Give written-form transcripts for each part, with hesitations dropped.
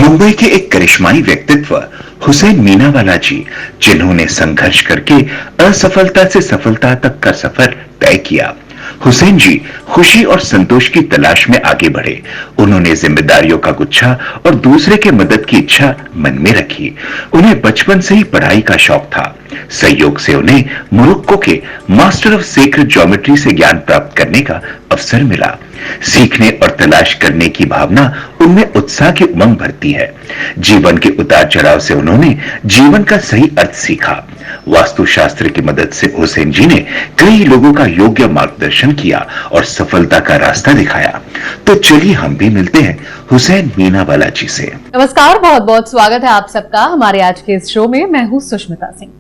मुंबई के एक करिश्माई व्यक्तित्व हुसैन मीनावाला जी, जिन्होंने संघर्ष करके असफलता से सफलता तक का सफर तय किया। हुसैन जी खुशी और संतोष की तलाश में आगे बढ़े। उन्होंने जिम्मेदारियों का गुच्छा और दूसरे के मदद की इच्छा मन में रखी। उन्हें बचपन से ही पढ़ाई का शौक था। संयोग से उन्हें मोरक्को के मास्टर ऑफ सेक्रेड ज्योमेट्री से ज्ञान प्राप्त करने का अवसर मिला। सीखने और तलाश करने की भावना उनमें उत्साह की उमंग भरती है। जीवन के उतार चढ़ाव से उन्होंने जीवन का सही अर्थ सीखा। वास्तुशास्त्र की मदद से हुसैन जी ने कई लोगों का योग्य मार्गदर्शन किया और सफलता का रास्ता दिखाया। तो चलिए हम भी मिलते हैं हुसैन मीनावाला जी से। नमस्कार, बहुत बहुत स्वागत है आप सबका हमारे आज के इस शो में। मैं हूं सुष्मिता सिंह।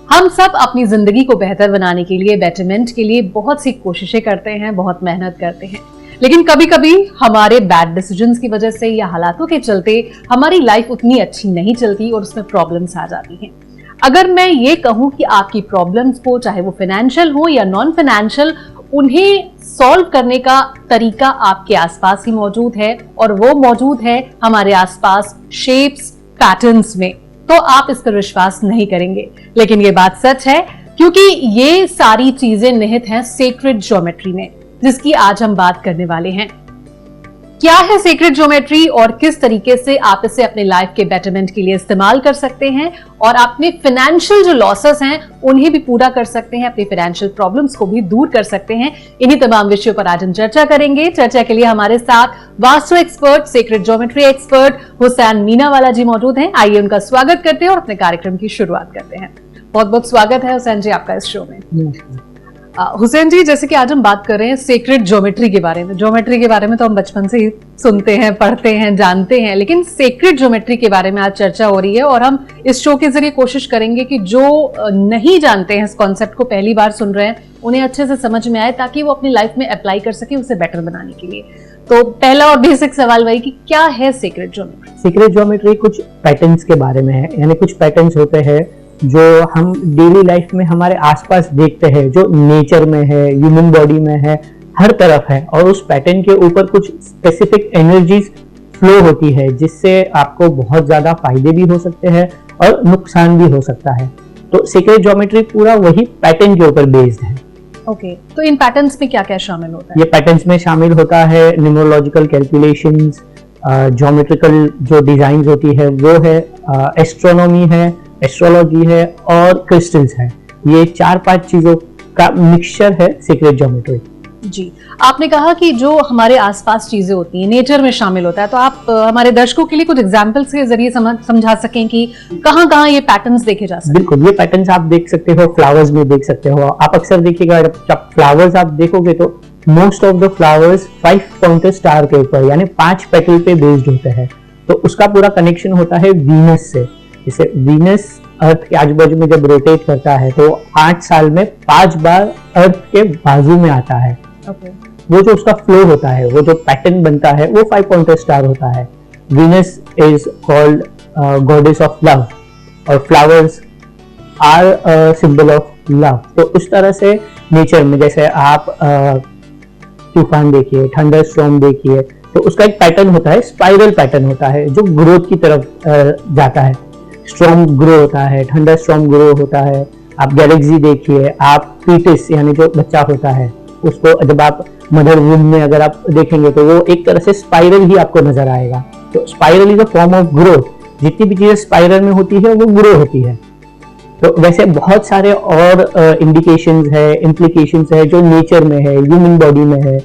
हम सब अपनी जिंदगी को बेहतर बनाने के लिए, बेटरमेंट के लिए बहुत सी कोशिशें करते हैं, बहुत मेहनत करते हैं, लेकिन कभी कभी हमारे बैड डिसीजंस की वजह से या हालातों के चलते हमारी लाइफ उतनी अच्छी नहीं चलती और उसमें प्रॉब्लम्स आ जाती हैं। अगर मैं ये कहूं कि आपकी प्रॉब्लम्स को, चाहे वो फाइनेंशियल हो या नॉन फाइनेंशियल, उन्हें सॉल्व करने का तरीका आपके आसपास ही मौजूद है, और वो मौजूद है हमारे आसपास शेप्स, पैटर्न्स में, तो आप इस पर विश्वास नहीं करेंगे, लेकिन ये बात सच है, क्योंकि ये सारी चीजें निहित हैं सेक्रेड ज्योमेट्री में, जिसकी आज हम बात करने वाले हैं। क्या है सेक्रेड ज्योमेट्री और किस तरीके से आप इसे अपने लाइफ के बेटरमेंट के लिए इस्तेमाल कर सकते हैं और अपने फाइनेंशियल जो लॉसेस हैं उन्हें भी पूरा कर सकते हैं, अपनी फाइनेंशियल प्रॉब्लम्स को भी दूर कर सकते हैं। इन्हीं तमाम विषयों पर आज हम चर्चा करेंगे। चर्चा के लिए हमारे साथ vastu expert, sacred geometry expert Hussain Meenawala ji मौजूद हैं। आइए उनका स्वागत करते हैं और अपने कार्यक्रम की शुरुआत करते हैं। बहुत बहुत स्वागत है हुसैन जी आपका इस शो में। हुसैन जी, जैसे कि आज हम बात कर रहे हैं सेक्रेड ज्योमेट्री के बारे में। ज्योमेट्री के बारे में तो हम बचपन से ही सुनते हैं, पढ़ते हैं, जानते हैं, लेकिन सेक्रेड ज्योमेट्री के बारे में आज चर्चा हो रही है और हम इस शो के जरिए कोशिश करेंगे कि जो नहीं जानते हैं, इस कॉन्सेप्ट को पहली बार सुन रहे हैं, उन्हें अच्छे से समझ में आए, ताकि वो अपनी लाइफ में अप्लाई कर सके उसे बेटर बनाने के लिए। तो पहला और बेसिक सवाल वही कि क्या है सेक्रेड ज्योमेट्री? सेक्रेड ज्योमेट्री कुछ पैटर्न्स के बारे में है, यानी कुछ पैटर्न्स होते हैं जो हम डेली लाइफ में हमारे आसपास देखते हैं, जो नेचर में है, ह्यूमन बॉडी में है, हर तरफ है, और उस पैटर्न के ऊपर कुछ स्पेसिफिक एनर्जीज फ्लो होती है, जिससे आपको बहुत ज्यादा फायदे भी हो सकते हैं और नुकसान भी हो सकता है। तो सेक्रेड ज्योमेट्री पूरा वही पैटर्न के ऊपर बेस्ड है। ओके, तो इन पैटर्न्स में क्या क्या शामिल होता है? ये पैटर्न्स में शामिल होता है न्यूमरोलॉजिकल कैलकुलेशंस, ज्योमेट्रिकल जो डिजाइन होती है वो है, एस्ट्रोनॉमी है, एस्ट्रोलॉजी है और क्रिस्टल्स है। ये 4-5 चीजों का मिक्सचर है सेक्रेड ज्योमेट्री। जी, आपने कहा कि जो हमारे आसपास चीजें होती हैं, नेचर में शामिल होता है, तो आप हमारे दर्शकों के लिए कुछ एग्जांपल्स के जरिए समझा सकें कि कहाँ-कहाँ ये पैटर्न्स देखे जा सकते हैं? बिल्कुल, ये पैटर्न्स आप देख सकते हो, फ्लावर्स में देख सकते हो। आप अक्सर देखिएगा, जब फ्लावर्स आप देखोगे तो most of the flowers 5 pointer star के ऊपर, यानी 5 पेटल पे बेस्ड होते हैं। तो उसका पूरा कनेक्शन होता है वीनस से। जैसे वीनस अर्थ के आजू बाजू में जब रोटेट करता है तो 8 साल में 5 बार अर्थ के बाजू में आता है। वो जो उसका फ्लो होता है, वो जो पैटर्न बनता है, वो 5 पॉइंटर स्टार होता है। Venus is called goddess of love और flowers are symbol of love. तो उस तरह से नेचर में, जैसे आप तूफान देखिए, थंडर स्टॉर्म देखिए, तो उसका एक पैटर्न होता है, स्पाइरल पैटर्न होता है, जो ग्रोथ की तरफ जाता है। स्टॉर्म ग्रो होता है, थंडर स्टॉर्म ग्रो होता है। आप गैलेक्सी देखिए, आप फीटस यानी जो बच्चा होता है, उसको जब आप मदर वूम में अगर आप देखेंगे तो वो एक तरह से स्पाइरल ही आपको नजर आएगा। तो spiral is a form of growth. जितनी भी चीजें स्पाइरल में होती है वो ग्रो होती है। तो वैसे बहुत सारे और इंडिकेशंस है, इम्प्लीकेशंस है जो नेचर में है, ह्यूमन बॉडी में है।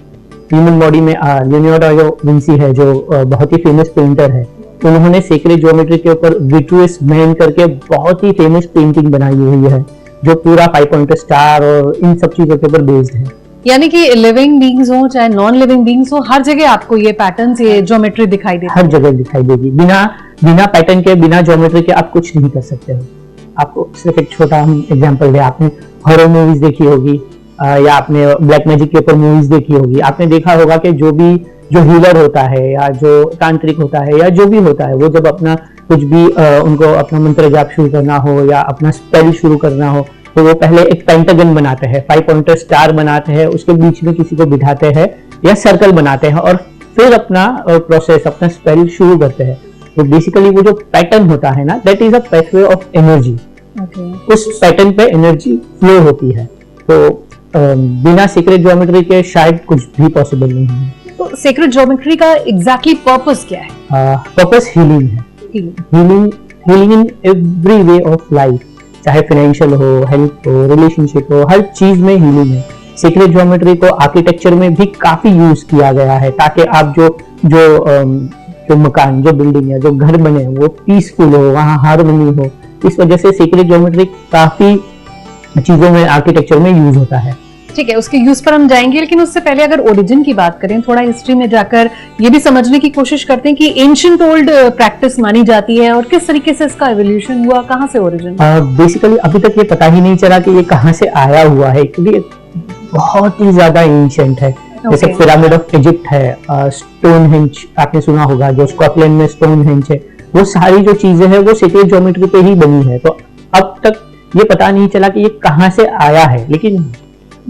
ह्यूमन बॉडी में लियोनार्डो दा विंसी है, जो बहुत ही फेमस पेंटर है। उन्होंने सेक्रेड ज्योमेट्री के ऊपर विट्रुअस मैन करके बहुत ही फेमस पेंटिंग बनाई हुई है, जो पूरा 5 पॉइंटर स्टार और इन सब चीजों के ऊपर बेस्ड है। यानी कि लिविंग बीइंग्स हो चाहे नॉन लिविंग बीइंग्स हो, हर जगह आपको ये पैटर्न्स, ये ज्योमेट्री दिखाई देती है। हर जगह दिखाई देगी। बिना पैटर्न के, बिना ज्योमेट्री के आप कुछ नहीं कर सकते हो। आपको सिर्फ एक छोटा हम एग्जांपल दे, आपने हॉरर मूवीज देखी होगी या आपने ब्लैक मैजिक के ऊपर मूवीज देखी होगी। आपने देखा होगा कि जो हीलर होता है या जो तांत्रिक होता है या जो भी होता है, वो जब अपना कुछ भी उनको अपना मंत्र जाप शुरू करना हो या अपना स्पेल शुरू करना हो, तो वो पहले एक पेंटागन बनाते हैं, 5 पॉइंटर स्टार बनाते हैं, उसके बीच में किसी को बिठाते हैं या सर्कल बनाते हैं और फिर अपना प्रोसेस, अपना स्पेल शुरू करते हैं। तो बेसिकली वो जो पैटर्न होता है ना, that is a pathway of energy. उस पैटर्न पे एनर्जी फ्लो होती है। तो बिना सीक्रेट ज्योमेट्री के शायद कुछ भी पॉसिबल नहीं है। तो सीक्रेट ज्योमेट्री का एग्जैक्टली पर्पस क्या है? पर्पस हीलिंग है। Healing in every way of life, चाहे फाइनेंशियल हो, हेल्थ हो, रिलेशनशिप हो, हर चीज में हीलिंग है। सीक्रेट ज्योमेट्री को आर्किटेक्चर में भी काफी यूज किया गया है, ताकि आप जो मकान, जो बिल्डिंग है, जो घर बने वो पीसफुल हो, वहाँ हार्मनी हो। इस वजह से सीक्रेट ज्योमेट्री काफी चीजों में आर्किटेक्चर में यूज होता है। ठीक है, उसके यूज पर हम जाएंगे, लेकिन उससे पहले अगर ओरिजिन की बात करें, थोड़ा हिस्ट्री में जाकर ये भी समझने की कोशिश करते हैं कि एंशिएंट ओल्ड प्रैक्टिस मानी जाती है और किस तरीके से इसका एवोल्यूशन हुआ, कहाँ से ओरिजिन? बेसिकली अभी तक ये पता ही नहीं चला कि ये कहाँ से आया हुआ है, क्योंकि बहुत ही ज्यादा एंशिएंट है। जैसे पिरामिड ऑफ इजिप्ट है, स्टोनहेंज आपने सुना होगा, जो स्कॉटलैंड में स्टोनहेंज है, वो सारी जो चीजें हैं वो सीक्रेट ज्योमेट्री पे ही बनी है। तो अब तक ये पता नहीं चला कि ये कहाँ से आया है, लेकिन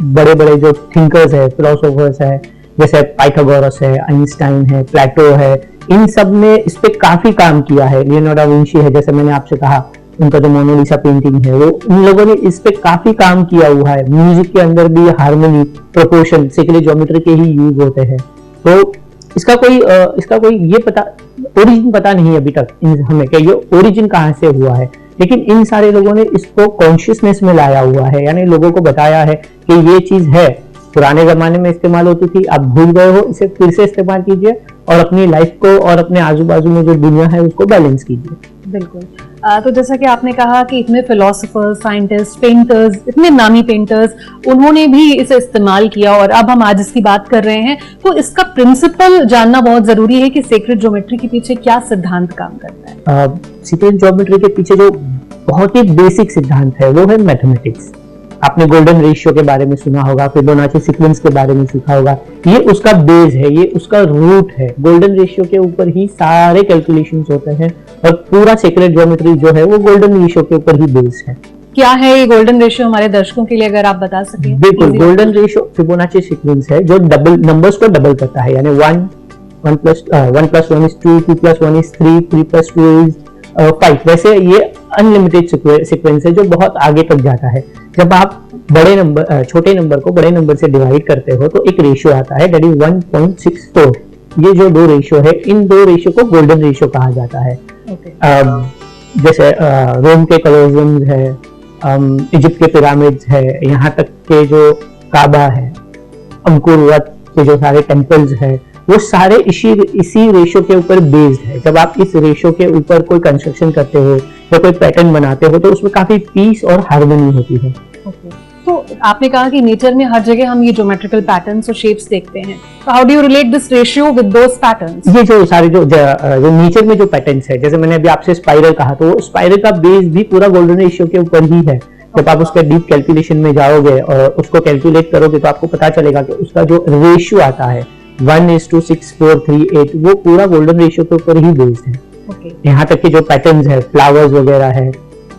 बड़े बड़े जो थिंकर्स है, फिलोसोफर्स है, जैसे पाइथागोरस है, आइंस्टाइन है, प्लेटो है, इन सब ने इस पे काफी काम किया है। लियोनार्डो दा विंची है, जैसे मैंने आपसे कहा, उनका जो मोनालिसा पेंटिंग है, वो उन लोगों ने इस पे काफी काम किया हुआ है। म्यूजिक के अंदर भी हार्मनी, प्रोपोर्शन सीक्रेट ज्योमेट्री के ही यूज होते हैं। तो इसका कोई ये पता, ओरिजिन पता नहीं अभी तक हमें कि ये ओरिजिन कहाँ से हुआ है, लेकिन इन सारे लोगों ने इसको कॉन्शियसनेस में लाया हुआ है, यानी लोगों को बताया है कि ये चीज है, पुराने जमाने में इस्तेमाल होती थी, आप भूल गए हो, इसे फिर से इस्तेमाल कीजिए और अपनी लाइफ को और अपने आजू बाजू में जो दुनिया है उसको बैलेंस कीजिए। बिल्कुल। तो जैसा कि आपने कहा कि इतने फिलोसोफर्स, साइंटिस्ट, पेंटर्स, इतने नामी पेंटर्स, उन्होंने भी इसे इस्तेमाल किया और अब हम आज इसकी बात कर रहे हैं, तो इसका प्रिंसिपल जानना बहुत जरूरी है कि सीक्रेट ज्योमेट्री के पीछे क्या सिद्धांत काम करता है। सीक्रेट ज्योमेट्री के पीछे जो बहुत ही बेसिक सिद्धांत है वो है मैथमेटिक्स। आपने गोल्डन रेशियो के बारे में सुना होगा, फिबोनाची सीक्वेंस के बारे में सीखा होगा। ये उसका बेस है, ये उसका रूट है। गोल्डन रेशियो के ऊपर ही सारे कैलकुलेशंस होते हैं और पूरा सीक्रेट ज्योमेट्री जो है वो गोल्डन रेशियो के ऊपर ही बेस्ड है। क्या है ये गोल्डन रेशियो हमारे दर्शकों के लिए, अगर आप बता सकें? बिल्कुल, गोल्डन रेशियो फिबोनाची सीक्वेंस है जो डबल नंबर्स को डबल करता है, यानी 1 + 1 is 2, 2 + 1 is 3, 3 + 2 is 5। वैसे ये अनलिमिटेड सीक्वेंस है जो बहुत आगे तक जाता है। जब आप छोटे नंबर को बड़े नंबर से डिवाइड करते हो तो एक रेशियो आता है, दैट इज 1.64। ये जो दो रेशियो है, इन दो रेशियो को गोल्डन रेशियो कहा जाता है। जैसे रोम के कॉलोसियम है, इजिप्ट के पिरामिड्स है, यहाँ तक के जो काबा है, अंकुर वत के जो सारे टेम्पल्स है, वो सारे इसी रेशियो के ऊपर बेस्ड है। जब आप इस रेशियो के ऊपर कोई कंस्ट्रक्शन करते हो या कोई पैटर्न बनाते हो तो उसमें काफी पीस और हार्मनी होती है। तो आपने कहा कि नेचर में हर जगह हम ये ज्योमेट्रिकल पैटर्न्स और शेप्स देखते हैं, तो how do you relate this ratio with those patterns? ये जो सारे जो नेचर में जो पैटर्न्स है, जैसे मैंने अभी आपसे स्पाइरल कहा, तो स्पाइरल का बेस भी पूरा गोल्डन रेशियो के ऊपर ही है। जब आप उसके डीप कैलकुलेशन में जाओगे और उसको कैलकुलेट करोगे तो आपको पता चलेगा कि उसका जो रेशियो आता है 1:6,438, वो पूरा गोल्डन रेशियो के ऊपर ही बेस्ड है। यहाँ तक कि जो पैटर्न्स है, फ्लावर्स वगैरह है,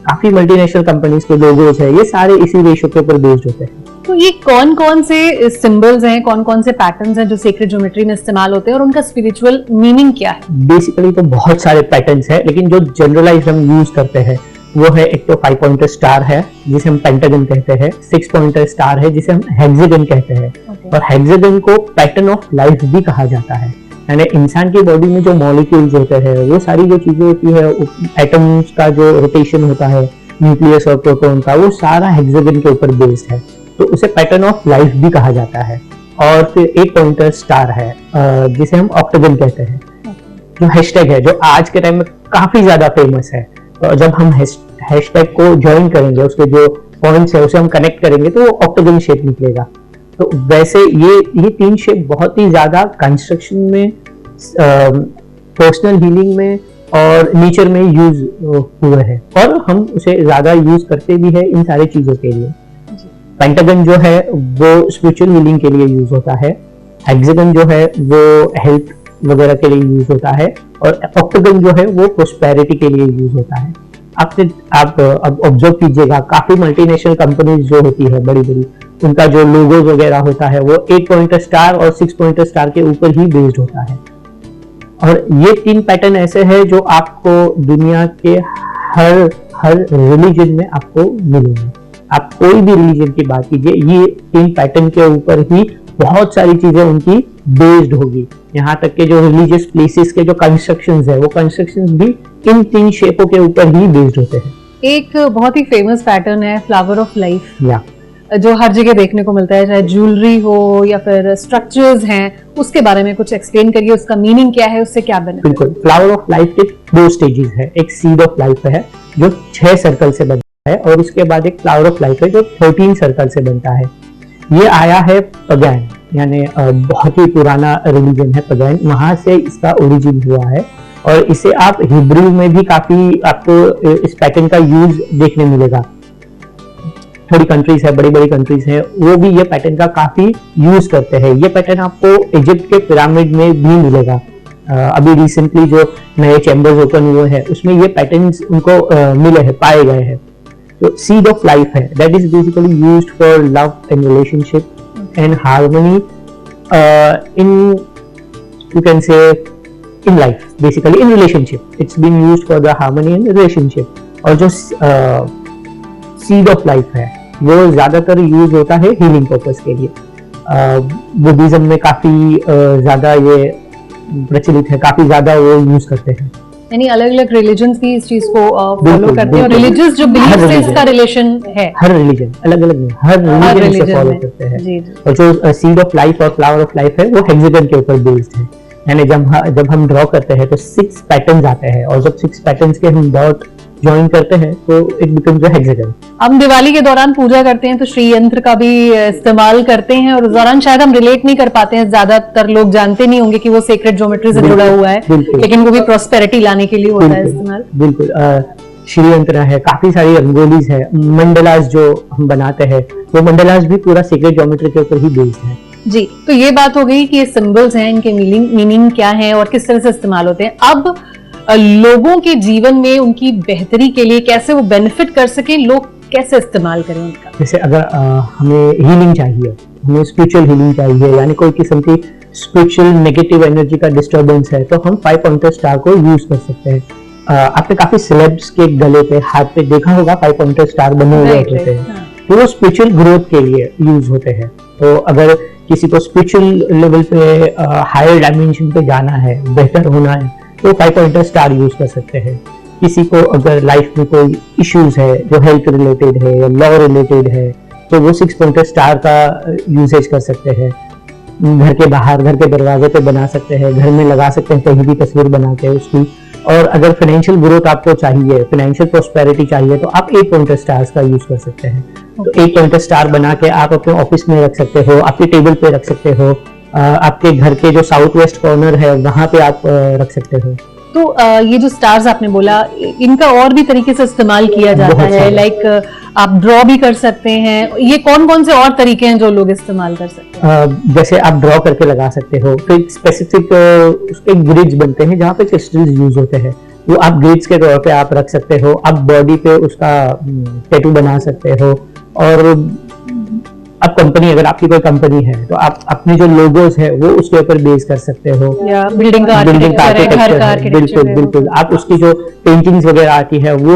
काफी मल्टीनेशनल कंपनीज के लोगोज है, ये सारे इसी रेशियो के ऊपर बेस्ड होते हैं। तो ये कौन कौन से सिंबल्स हैं, कौन कौन से पैटर्न्स हैं जो सीक्रेट ज्योमेट्री में इस्तेमाल होते हैं और उनका स्पिरिचुअल मीनिंग क्या है? बेसिकली तो बहुत सारे पैटर्न्स हैं, लेकिन जो जनरलाइज हम यूज करते हैं वो है, एक तो 5 पॉइंटर स्टार है जिसे हम पेंटागन कहते हैं, 6 पॉइंटर स्टार है जिसे हम हेक्सागन कहते हैं, और हेक्सागन को पैटर्न ऑफ लाइफ भी कहा जाता है। यानी इंसान की बॉडी में जो मॉलिक्यूल्स होते हैं, वो सारी जो चीजें होती है, एटम्स का जो रोटेशन होता है, न्यूक्लियस और प्रोटॉन का, वो सारा हेक्सागन के ऊपर बेस्ड है, तो उसे पैटर्न ऑफ लाइफ भी कहा जाता है। और फिर 8 पॉइंटर स्टार है जिसे हम ऑक्टागन कहते हैं। जो हैशटैग है, जो आज के टाइम में काफी ज्यादा फेमस है, तो जब हम हैशटैग को ज्वाइन करेंगे, उसके जो पॉइंट्स है उसे हम कनेक्ट करेंगे तो वो ऑक्टागन शेप निकलेगा। तो वैसे ये 3 शेप बहुत ही ज्यादा कंस्ट्रक्शन में, पर्सनल हीलिंग में और नेचर में यूज हुए हैं, और हम उसे ज्यादा यूज करते भी है इन सारी चीजों के लिए। पेंटागन जो है वो स्पिरिचुअल हीलिंग के लिए यूज होता है, हेक्सागन जो है वो हेल्थ वगैरह के लिए यूज होता है, और ऑक्टागन जो है वो प्रोस्पेरिटी के लिए यूज होता है। आप अब ऑब्जर्व कीजिएगा, काफी मल्टीनेशनल कंपनीज जो होती है बड़ी बड़ी, उनका जो लोगोज वगैरह होता है वो 8 पॉइंटर स्टार और 6 पॉइंटर स्टार के ऊपर ही बेस्ड होता है। और ये 3 पैटर्न ऐसे हैं जो आपको दुनिया के हर रिलीजन में आपको मिलेंगे। आप कोई भी रिलीजन की बात कीजिए, ये 3 पैटर्न के ऊपर ही बहुत सारी चीजें उनकी बेस्ड होगी। यहाँ तक के जो रिलीजियस प्लेसेस के जो कंस्ट्रक्शंस है, वो कंस्ट्रक्शंस भी इन 3 शेपों के ऊपर ही बेस्ड होते हैं। एक बहुत ही फेमस पैटर्न है फ्लावर ऑफ लाइफ, या जो हर जगह देखने को मिलता है, चाहे ज्वेलरी हो या फिर स्ट्रक्चर्स हैं, उसके बारे में कुछ एक्सप्लेन करिए, उसका मीनिंग क्या है, उससे क्या बेनिफिट? बिल्कुल, फ्लावर ऑफ लाइफ के 2 स्टेजेस है। एक सीड ऑफ लाइफ है जो 6 सर्कल से बनता है, और उसके बाद एक फ्लावर ऑफ लाइफ है जो 13 सर्कल से बनता है। ये आया है पगैन, यानी बहुत ही पुराना रिलीजन है पगैन, वहां से इसका ओरिजिन हुआ है। और इसे आप हिब्रू में भी काफी आपको इस पैटर्न का यूज देखने मिलेगा। थोड़ी कंट्रीज है, बड़ी बड़ी कंट्रीज है, वो भी ये पैटर्न का काफी यूज करते हैं। ये पैटर्न आपको इजिप्ट के पिरामिड में भी मिलेगा। अभी रिसेंटली जो नए चैम्बर्स ओपन हुए हैं उसमें ये पैटर्न्स उनको मिले हैं, पाए गए हैं। तो सीड ऑफ लाइफ है, that is basically used for love and relationship and harmony in, you can say in life, basically in relationship, it's been used for the harmony in relationship। और जो seed of life है वो ज्यादातर use होता है healing purpose के लिए। Buddhism में काफी ज्यादा ये प्रचलित है, काफी ज्यादा वो यूज करते हैं। यानी अलग अलग रिलीजन्स भी इस चीज को फॉलो करते हैं, और रिलीजियस जो बिलीफ से इसका रिलेशन है, हर रिलीजन अलग अलग नहीं, हर रिलीजन से फॉलो करते हैं। जी जी। और जो सीड ऑफ लाइफ और फ्लावर ऑफ लाइफ है वो हेक्सागन के ऊपर बेस्ड है। यानी जब हम ड्रॉ करते हैं तो 6 पैटर्न्स आते हैं, और जब 6 पैटर्न्स के हम डॉट ज्वाइन करते हैं तो इट बिकम्स अ हेक्सागन। हम दिवाली के दौरान पूजा करते हैं तो श्री यंत्र का भी इस्तेमाल करते हैं, और उस दौरान शायद हम रिलेट नहीं कर पाते हैं, ज्यादातर लोग जानते नहीं होंगे कि वो सेक्रेट ज्योमेट्री से जुड़ा हुआ है, लेकिन वो भी प्रॉस्पेरिटी लाने के लिए होता है इस्तेमाल। बिल्कुल, श्री यंत्र है, काफी सारी रंगोलीज है, मंडलास जो हम बनाते हैं वो मंडलास भी पूरा सेक्रेट ज्योमेट्री के ऊपर ही बेस्ड है। जी, तो ये बात हो गई कि ये सिंबल्स हैं, इनके मीनिंग क्या है और किस तरह से इस्तेमाल होते हैं। अब लोगों के जीवन में उनकी बेहतरी के लिए कैसे वो बेनिफिट कर सके, लोग कैसे इस्तेमाल करें उनका? जैसे अगर हमें हीलिंग चाहिए, हमें स्पिरिचुअल हीलिंग चाहिए, यानी कोई किस्म की स्पिरिचुअल नेगेटिव एनर्जी का डिस्टर्बेंस है, तो हम 5 पॉइंटर स्टार को यूज कर सकते हैं। आपने काफी सेलेब्स के गले पे, हाथ पे देखा होगा 5 पॉइंटर स्टार बने हुए होते हैं, तो वो स्पिरिचुअल ग्रोथ के लिए यूज होते हैं। तो अगर किसी को स्पिरिचुअल लेवल पे हायर डायमेंशन पे जाना है, बेहतर होना है, तो 5 पॉइंटर स्टार यूज कर सकते हैं। किसी को अगर लाइफ में कोई इश्यूज है जो हेल्थ रिलेटेड है या लॉ रिलेटेड है, तो वो 6 पॉइंटर स्टार का यूसेज कर सकते हैं। घर के बाहर, घर के दरवाजे पे बना सकते हैं, घर में लगा सकते हैं, कहीं भी तस्वीर बना के उसकी। और अगर फाइनेंशियल ग्रोथ आपको चाहिए, फाइनेंशियल प्रोस्पेरिटी चाहिए, तो आप 8 पॉइंटर स्टार्स का यूज कर सकते हैं। तो 8 पॉइंटर स्टार बना के आप अपने ऑफिस में रख सकते हो, आपके टेबल पे रख सकते हो, आपके घर के जो साउथ वेस्ट कॉर्नर है वहां पे आप रख सकते हो। तो ये जो स्टार्स आपने बोला, इनका और भी तरीके से इस्तेमाल किया जाता है, लाइक आप ड्रॉ भी कर सकते हैं। ये कौन कौन से और तरीके हैं जो लोग इस्तेमाल कर सकते हैं? जैसे आप ड्रॉ करके लगा सकते हो, तो एक स्पेसिफिक उसके ग्रिड्स बनते हैं जहाँ पे क्रिस्टल्स यूज होते हैं, वो आप ग्रिड्स के तौर पे आप रख सकते हो। आप बॉडी पे उसका टैटू बना सकते हो। और अब कंपनी, अगर आपकी कोई कंपनी है तो आप अपने जो लोगोस है वो उसके ऊपर बेस कर सकते हो, या बिल्डिंग का आर्किटेक्चर, बिल्कुल बिल्कुल। आप उसकी जो पेंटिंग्स वगैरह आती है वो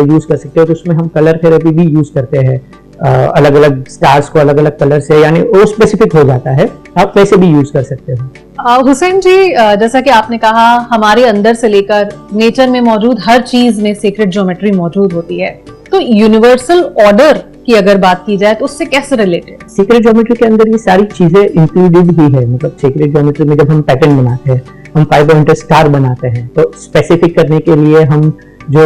यूज कर सकते हो। तो उसमें हम कलर थेरेपी भी यूज करते हैं, अलग अलग स्टार्स को अलग अलग कलर से, यानी वो स्पेसिफिक हो जाता है, आप वैसे भी यूज कर सकते हो। हुसैन जी, जैसा कि आपने कहा, हमारे अंदर से लेकर नेचर में मौजूद हर चीज में सीक्रेट ज्योमेट्री मौजूद होती है, तो यूनिवर्सल ऑर्डर की अगर बात की जाए तो उससे कैसे रिलेटेड? सीक्रेट ज्योमेट्री के अंदर ये सारी चीजें इंक्लूडेड ही है। मतलब सीक्रेट ज्योमेट्री में जब हम पैटर्न बनाते हैं, हम 5 पॉइंटर स्टार बनाते हैं, तो स्पेसिफिक करने के लिए हम जो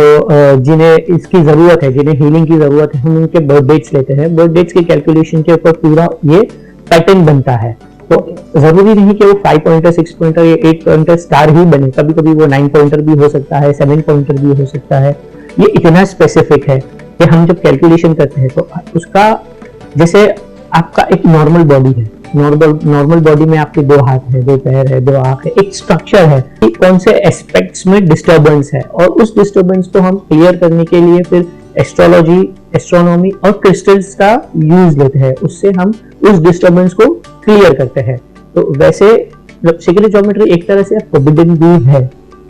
जिन्हें इसकी जरूरत है, जिन्हें हीलिंग की जरूरत है, हम उनके बर्थ डेट्स लेते हैं। बर्थ डेट्स की कैलकुलेशन के ऊपर पूरा ये पैटर्न बनता है। तो जरूरी नहीं कि वो 5 पॉइंटर, 6 पॉइंटर या 8 पॉइंटर स्टार ही बने, कभी कभी वो 9 पॉइंटर भी हो सकता है, 7 पॉइंटर भी हो सकता है। ये इतना स्पेसिफिक है कि हम जब कैलकुलेशन करते हैं तो उसका, जैसे आपका एक नॉर्मल बॉडी है, नॉर्मल बॉडी में आपके 2 हाथ है, 2 पैर है, 2 आंख है, एक स्ट्रक्चर है कि कौन से एस्पेक्ट्स में डिस्टर्बेंस है, और उस डिस्टर्बेंस को हम क्लियर करने के लिए फिर एस्ट्रोलॉजी, एस्ट्रोनॉमी और क्रिस्टल्स का यूज लेते हैं। उससे हम उस डिस्टर्बेंस को क्लियर करते हैं। तो वैसे मतलब सीक्रेट ज्योमेट्री एक तरह से फोरबिडन भी है।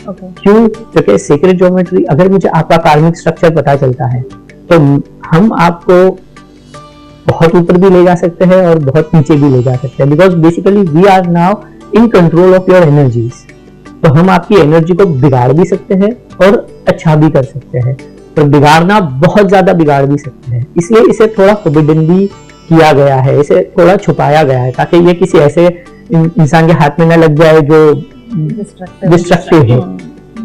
क्यों? क्योंकि सीक्रेट ज्योमेट्री, अगर मुझे आपका कार्मिक स्ट्रक्चर पता चलता है तो हम आपको बहुत ऊपर भी ले जा सकते हैं और बहुत नीचे भी ले जा सकते हैं, because basically we are now in control of your energies. तो हम आपकी एनर्जी को बिगाड़ भी सकते हैं और अच्छा भी कर सकते हैं, पर बिगाड़ना बहुत ज्यादा बिगाड़ भी सकते हैं। इसलिए इसे थोड़ा फोरबिडन भी किया गया है, इसे थोड़ा छुपाया गया है, ताकि ये किसी ऐसे इंसान के हाथ में न लग जाए जो डिस्ट्रक्टिव है।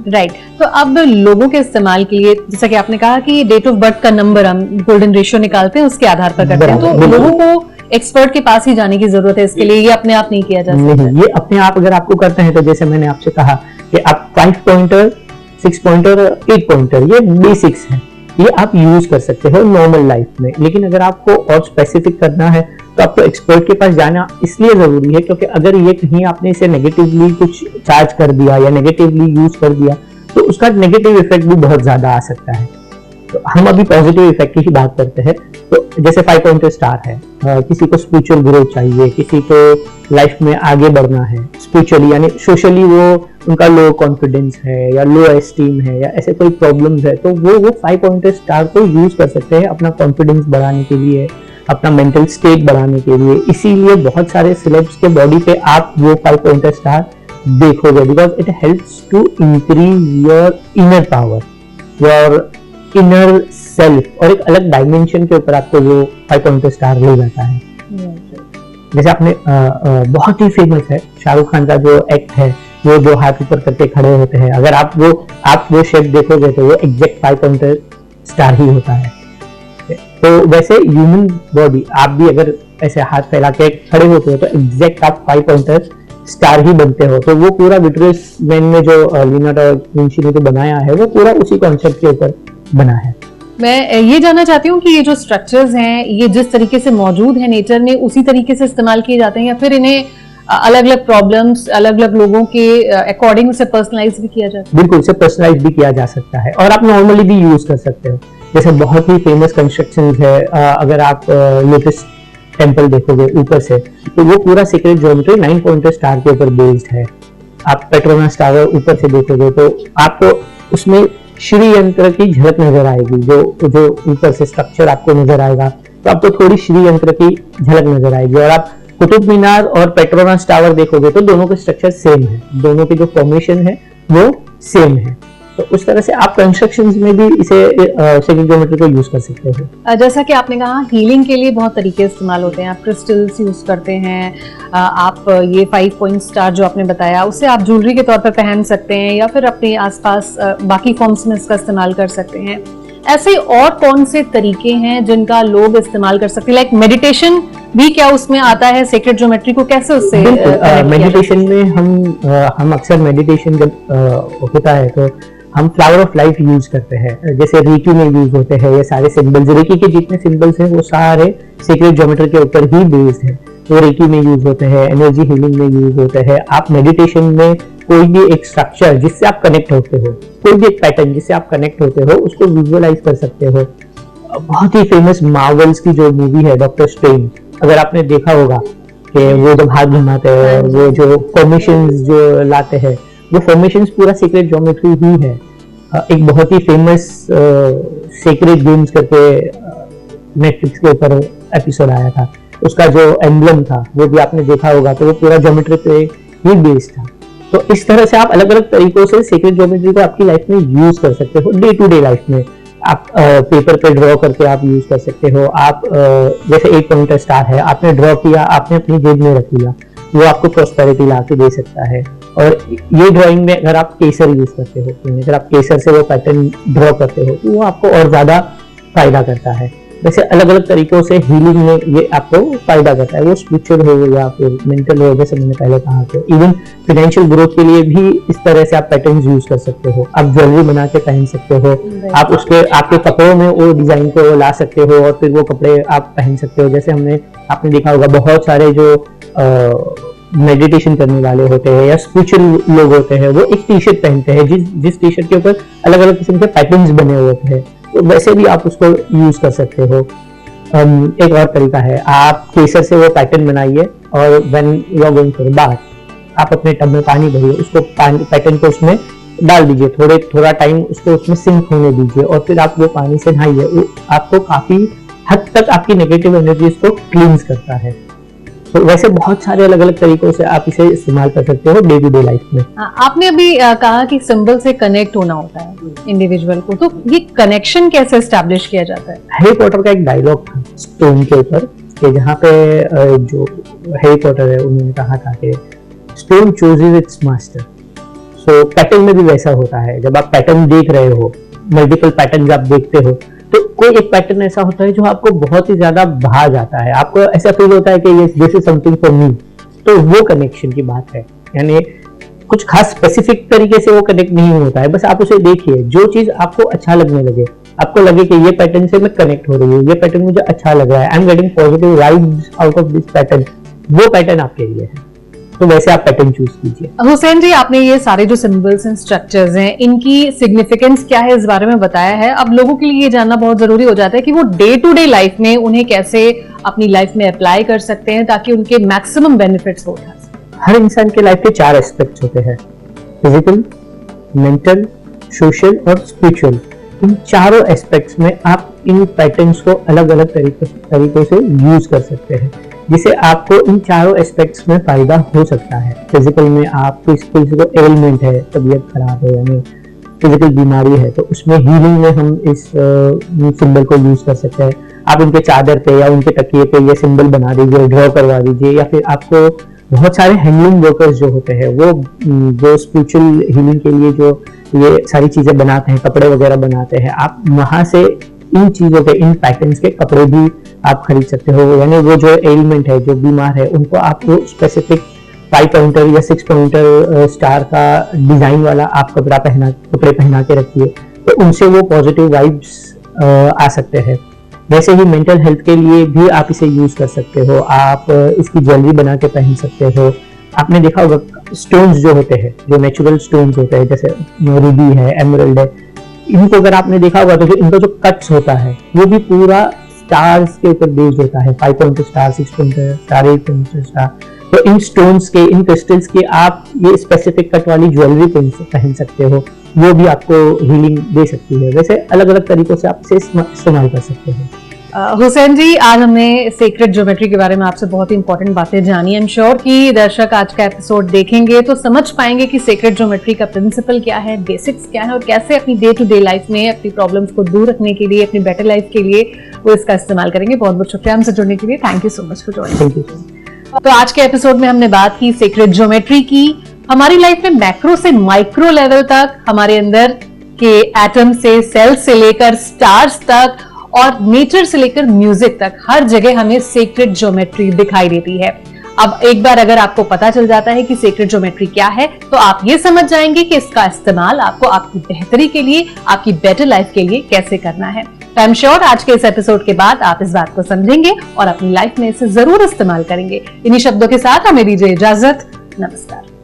राइट। तो अब लोगों के इस्तेमाल के लिए, जैसा कि आपने कहा कि डेट ऑफ बर्थ का नंबर हम गोल्डन रेशियो निकालते हैं, उसके आधार पर करते हैं, तो लोगों को एक्सपर्ट के पास ही जाने की जरूरत है इसके लिए, ये अपने आप नहीं किया जा सकता। नहीं, ये अपने आप अगर आपको करते हैं तो जैसे मैंने आपसे कहा कि आप 5 पॉइंटर, 6 पॉइंटर, 8 पॉइंटर, ये बेसिक्स है, ये आप यूज कर सकते हो नॉर्मल लाइफ में। लेकिन अगर आपको और स्पेसिफिक करना है तो आपको एक्सपर्ट के पास जाना इसलिए जरूरी है क्योंकि अगर ये कहीं आपने इसे नेगेटिवली कुछ चार्ज कर दिया या नेगेटिवली यूज कर दिया तो उसका नेगेटिव इफेक्ट भी बहुत ज्यादा आ सकता है। तो हम अभी पॉजिटिव इफेक्ट की ही बात करते हैं। तो जैसे 5 पॉइंटर स्टार है, किसी को स्पिरिचुअल ग्रोथ चाहिए, किसी को लाइफ में आगे बढ़ना है स्पिरिचुअली, यानी सोशली वो उनका लो कॉन्फिडेंस है या लो एस्टीम है या ऐसे कोई प्रॉब्लम्स है, तो वो 5 पॉइंटर स्टार को यूज कर सकते हैं अपना कॉन्फिडेंस बढ़ाने के लिए, अपना मेंटल स्टेट बढ़ाने के लिए। इसीलिए बहुत सारे सेलेब्स के बॉडी पे आप वो 5 पॉइंटर स्टार देखोगे, because it helps to increase your inner power, your inner self, और एक अलग डायमेंशन के ऊपर आपको वो 5 पॉइंटर स्टार ले जाता है। जैसे आपने बहुत ही फेमस है शाहरुख खान का जो एक्ट है, वो जो हाथ ऊपर करके खड़े होते हैं, अगर आप वो शेप देखोगे तो वो एग्जैक्ट 5 पॉइंटर स्टार ही होता है। तो वैसे ह्यूमन बॉडी, आप भी अगर ऐसे हाथ फैला के खड़े होते हो तो एग्जैक्ट आप 5 पॉइंटर स्टार ही बनते हो। तो वो पूरा विट्रियस मैन में जो लियोनार्डो दा विंची ने जो बनाया है वो पूरा उसी कॉन्सेप्ट के ऊपर बना है। मैं ये जानना चाहती हूँ कि ये जो स्ट्रक्चर्स हैं, ये जिस तरीके से मौजूद है नेचर में उसी तरीके से इस्तेमाल किए जाते हैं, या फिर इन्हें अलग अलग प्रॉब्लम्स, अलग अलग लोगों के अकॉर्डिंग से पर्सनलाइज भी किया जाता है? बिल्कुल, से पर्सनलाइज भी किया जा सकता है और आप नॉर्मली भी यूज कर सकते हो। जैसे बहुत ही फेमस कंस्ट्रक्शन है, अगर आप लोटस टेम्पल देखोगे ऊपर से तो वो पूरा सीक्रेट ज्योमेट्री 9 पॉइंटर स्टार के ऊपर बेस्ड है। आप पेट्रोनास टावर ऊपर से देखोगे तो आपको उसमें श्री यंत्र की झलक नजर आएगी, जो ऊपर से स्ट्रक्चर आपको नजर आएगा तो आपको थोड़ी श्री यंत्र की झलक नजर आएगी। और आप कुतुब मीनार और पेट्रोनास टावर देखोगे तो दोनों के स्ट्रक्चर सेम है, दोनों की जो फॉर्मेशन है वो सेम है। तो उस तरह से आप कंस्ट्रक्शंस में भी इसे सीक्रेट ज्योमेट्री को यूज कर सकते हो। जैसा कि आपने कहा, हीलिंग के लिए बहुत तरीके इस्तेमाल होते हैं, आप क्रिस्टल्स यूज करते हैं, आप ये 5 पॉइंट स्टार जो आपने बताया उससे आप ज्वेलरी के तौर पर पहन सकते हैं, या फिर अपने आसपास बाकी फॉर्म्स में इसका इस्तेमाल कर सकते हैं। ऐसे और कौन से तरीके हैं जिनका लोग इस्तेमाल कर सकते हैं? लाइक मेडिटेशन भी क्या उसमें आता है? सीक्रेट ज्योमेट्री को कैसे उससे मेडिटेशन में हम अक्सर मेडिटेशन जब होता है तो हम फ्लावर ऑफ लाइफ यूज करते हैं, जैसे रेकी में यूज होते हैं। ये सारे सिंबल्स, रेकी के जितने सिंबल्स हैं वो सारे सीक्रेट ज्योमेट्री के ऊपर ही बेस्ड है। तो रेकी में यूज होते हैं, एनर्जी हीलिंग में यूज होते हैं। आप मेडिटेशन में कोई भी एक स्ट्रक्चर जिससे आप कनेक्ट होते हो, कोई भी एक पैटर्न जिससे आप कनेक्ट होते हो, उसको विजुअलाइज कर सकते हो। बहुत ही फेमस मार्वल्स की जो मूवी है डॉक्टर स्ट्रेंज, अगर आपने देखा होगा कि वो जब हाथ घुमाते हैं, वो जो फॉर्मेशंस जो लाते हैं, वो फॉर्मेशंस पूरा सीक्रेट ज्योमेट्री ही है। एक बहुत ही फेमस सीक्रेट गेम्स करके नेटफ्लिक्स के ऊपर एपिसोड आया था, उसका जो एम्ब्लम था वो भी आपने देखा होगा, तो वो पूरा ज्योमेट्री पे ही बेस्ड था। तो इस तरह से आप अलग अलग तरीकों से सीक्रेट ज्योमेट्री को आपकी लाइफ में यूज कर सकते हो। डे टू डे लाइफ में आप पेपर पे ड्रॉ करके आप यूज कर सकते हो। आप जैसे 8 पॉइंटर स्टार है, आपने ड्रॉ किया, आपने अपनी जेब में रख लिया, वो आपको प्रॉस्पेरिटी ला के दे सकता है। और ये ड्राइंग में अगर आप केसर यूज करते हो, अगर आप केसर से वो पैटर्न ड्रॉ करते हो तो वो आपको और ज्यादा फायदा करता है। वैसे अलग अलग तरीकों से हीलिंग में ये आपको फायदा करता है, वो स्पिरिचुअल हो या फिर मेंटल हो, जैसे मैंने पहले कहा। तो इवन फाइनेंशियल ग्रोथ के लिए भी इस तरह से आप पैटर्न्स यूज कर सकते हो। आप ज्वेलरी बना के पहन सकते हो, आप आपके कपड़ों में वो डिजाइन को ला सकते हो और फिर वो कपड़े आप पहन सकते हो। जैसे आपने देखा होगा बहुत सारे जो मेडिटेशन करने वाले होते हैं या स्पिरिचुअल लोग होते हैं, वो एक टी शर्ट पहनते हैं जिस टी शर्ट के ऊपर अलग अलग किस्म के पैटर्न्स बने हुए होते हैं, तो वैसे भी आप उसको यूज कर सकते हो। एक और तरीका है, आप केसर से वो पैटर्न बनाइए और when you are going for bath आप अपने टब में पानी भरिए, उसको पैटर्न को उसमें डाल दीजिए, थोड़ा टाइम उसको उसमें सिंक होने दीजिए और फिर आप वो पानी से नहाइए। वो आपको काफी हद तक आपकी नेगेटिव एनर्जीज को क्लींस करता है। तो वैसे बहुत सारे अलग अलग तरीकों से आप इसे इस्तेमाल कर सकते हो डे टू डे लाइफ में। आपने अभी कहा कि सिंबल से कनेक्ट होना होता है इंडिविजुअल को, तो ये कनेक्शन कैसे एस्टैब्लिश किया जाता है? हैरी पॉटर का एक डायलॉग था स्टोन के ऊपर कि जहाँ पे जो हैरी पॉटर है उन्होंने कहा था कि stone chooses it's master. So pattern में भी वैसा होता है, जब आप पैटर्न देख रहे हो, मल्टीपल पैटर्न आप देखते हो, तो कोई एक पैटर्न ऐसा होता है जो आपको बहुत ही ज्यादा भा जाता है, आपको ऐसा फील होता है कि ये this is something for me. तो वो कनेक्शन की बात है, यानी कुछ खास स्पेसिफिक तरीके से वो कनेक्ट नहीं होता है, बस आप उसे देखिए, जो चीज आपको अच्छा लगने लगे, आपको लगे कि ये पैटर्न से मैं कनेक्ट हो रही हूँ, ये पैटर्न मुझे अच्छा लग रहा है, I am getting positive vibes out of this pattern, वो पैटर्न आपके लिए है, तो वैसे आप पैटर्न चूज कीजिए। हुसैन जी, आपने ये सारे जो सिंबल्स एंड स्ट्रक्चर्स हैं, इनकी सिग्निफिकेंस क्या है इस बारे में बताया है। अब लोगों के लिए ये जानना बहुत जरूरी हो जाता है कि वो डे टू डे लाइफ में उन्हें कैसे अपनी लाइफ में अप्लाई कर सकते हैं ताकि उनके मैक्सिमम बेनिफिट्स हो। हर इंसान के लाइफ के 4 एस्पेक्ट्स होते हैं, फिजिकल, मेंटल, सोशल और स्पिरिचुअल। इन चारों एस्पेक्ट्स में आप इन पैटर्न्स को अलग अलग तरीकों से यूज कर सकते हैं, जिससे आपको इन चारों एस्पेक्ट्स में फायदा हो सकता है। फिजिकल में आपको किसी को एलिमेंट है, तबीयत खराब है, यानी फिजिकल बीमारी है, तो उसमें हीलिंग में हम इस सिंबल को यूज कर सकते हैं। आप उनके चादर पे या उनके तकिए पे ये सिंबल बना दीजिए, ड्रॉ करवा दीजिए, या फिर आपको बहुत सारे हैंडलूम वर्कर्स जो होते हैं वो जो स्पिरिचुअल हीलिंग के लिए जो ये सारी चीजें बनाते हैं, कपड़े वगैरह बनाते हैं, आप वहां से इन चीजों के, इन पैटर्न्स के कपड़े भी आप खरीद सकते हो। यानी वो जो एलिमेंट है, जो बीमार है, उनको आप वो स्पेसिफिक 5 पॉइंटर या 6 पॉइंटर स्टार का डिजाइन वाला आप कपड़े पहना के रखिए, तो उनसे वो पॉजिटिव वाइब्स आ सकते हैं। वैसे ही मेंटल हेल्थ के लिए भी आप इसे यूज कर सकते हो, आप इसकी ज्वेलरी बना के पहन सकते हो। आपने देखा होगा स्टोन्स जो होते हैं, जो नेचुरल स्टोन्स होते हैं, जैसे रूबी है, एमरल्ड है, इनको अगर आपने देखा होगा तो जो इनका जो कट्स होता है वो भी पूरा स्टार्स के ऊपर बेस्ड होता है, 5 pointer star, 6 pointer star, 8 pointer star. तो इन स्टोन्स के, इन क्रिस्टल्स के आप ये स्पेसिफिक कट वाली ज्वेलरी पहन सकते हो, वो भी आपको हीलिंग दे सकती है। वैसे अलग अलग तरीकों से आप इसे इस्तेमाल कर सकते हो। हुसैन जी, आज हमने सीक्रेट ज्योमेट्री के बारे में आपसे बहुत ही इंपॉर्टेंट बातें जानी। आई एम श्योर कि दर्शक आज का एपिसोड देखेंगे तो समझ पाएंगे कि सीक्रेट ज्योमेट्री का प्रिंसिपल क्या है, बेसिक्स क्या है और कैसे अपनी डे टू डे लाइफ में अपनी प्रॉब्लम्स को दूर रखने के लिए, अपनी बेटर लाइफ के लिए वो इसका इस्तेमाल करेंगे। बहुत बहुत शुक्रिया हमसे जुड़ने के लिए। Thank you so much for joining. तो आज के एपिसोड में हमने बात की सीक्रेट ज्योमेट्री की। हमारी लाइफ में मैक्रो से माइक्रो लेवल तक, हमारे अंदर के एटम से, सेल से लेकर स्टार्स तक और नेचर से लेकर म्यूजिक तक, हर जगह हमें सीक्रेट ज्योमेट्री दिखाई देती है। अब एक बार अगर आपको पता चल जाता है कि सीक्रेट ज्योमेट्री क्या है, तो आप ये समझ जाएंगे कि इसका इस्तेमाल आपको आपकी बेहतरी के लिए, आपकी बेटर लाइफ के लिए कैसे करना है। आई एम श्योर आज के इस एपिसोड के बाद आप इस बात को समझेंगे और अपनी लाइफ में इसे जरूर इस्तेमाल करेंगे। इन्हीं शब्दों के साथ हमें दीजिए इजाजत। नमस्कार।